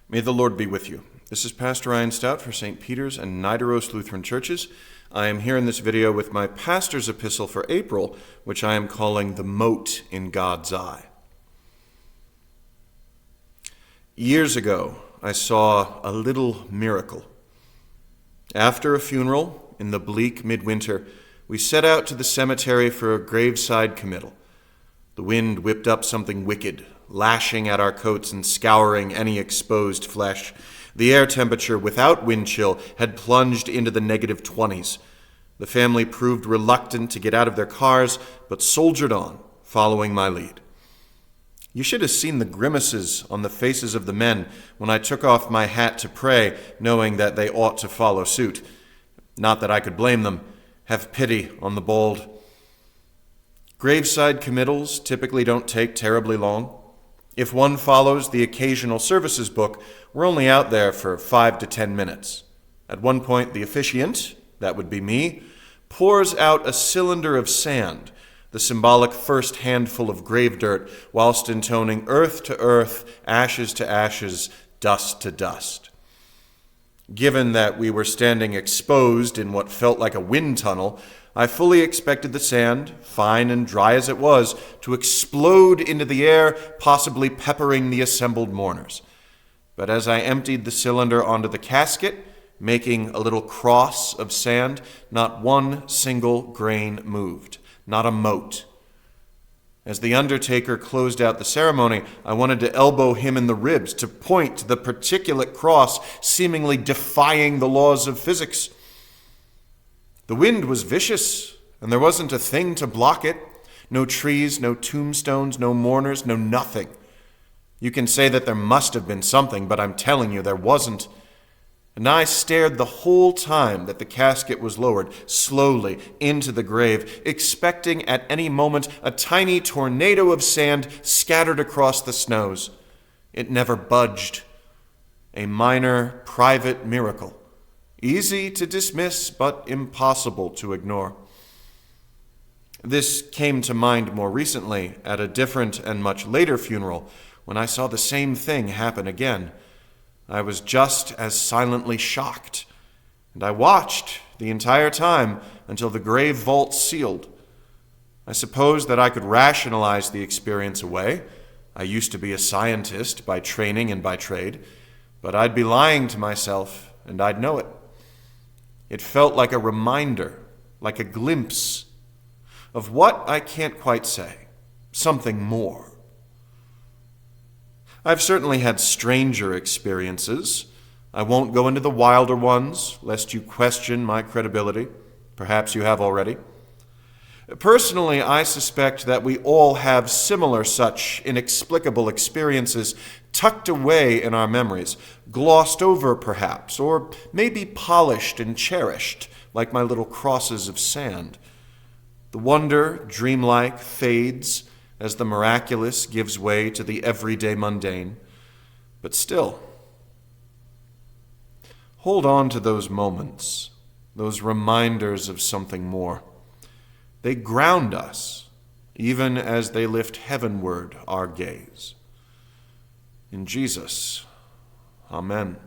May the Lord be with you. This is Pastor Ryan Stout for St. Peter's and Nidaros Lutheran Churches. I am here in this video with my pastor's epistle for April, which I am calling the Mote in God's Eye. Years ago, I saw a little miracle. After a funeral in the bleak midwinter, we set out to the cemetery for a graveside committal. The wind whipped up something wicked, lashing at our coats and scouring any exposed flesh. The air temperature, without wind chill, had plunged into the -20s. The family proved reluctant to get out of their cars, but soldiered on, following my lead. You should have seen the grimaces on the faces of the men when I took off my hat to pray, knowing that they ought to follow suit. Not that I could blame them. Have pity on the bald. Graveside committals typically don't take terribly long. If one follows the occasional services book, we're only out there for 5 to 10 minutes. At one point, the officiant, that would be me, pours out a cylinder of sand, the symbolic first handful of grave dirt, whilst intoning earth to earth, ashes to ashes, dust to dust. Given that we were standing exposed in what felt like a wind tunnel, I fully expected the sand, fine and dry as it was, to explode into the air, possibly peppering the assembled mourners. But as I emptied the cylinder onto the casket, making a little cross of sand, not one single grain moved, not a mote. As the undertaker closed out the ceremony, I wanted to elbow him in the ribs, to point to the particulate cross seemingly defying the laws of physics. The wind was vicious, and there wasn't a thing to block it. No trees, no tombstones, no mourners, no nothing. You can say that there must have been something, but I'm telling you there wasn't. And I stared the whole time that the casket was lowered slowly into the grave, expecting at any moment a tiny tornado of sand scattered across the snows. It never budged. A minor, private miracle. Easy to dismiss, but impossible to ignore. This came to mind more recently at a different and much later funeral when I saw the same thing happen again. I was just as silently shocked, and I watched the entire time until the grave vault sealed. I suppose that I could rationalize the experience away. I used to be a scientist by training and by trade, but I'd be lying to myself, and I'd know it. It felt like a reminder, like a glimpse of what I can't quite say, something more. I've certainly had stranger experiences. I won't go into the wilder ones, lest you question my credibility. Perhaps you have already. Personally, I suspect that we all have similar such inexplicable experiences tucked away in our memories, glossed over perhaps, or maybe polished and cherished, like my little crosses of sand. The wonder, dreamlike, fades as the miraculous gives way to the everyday mundane. But still, hold on to those moments, those reminders of something more. They ground us, even as they lift heavenward our gaze. In Jesus, amen.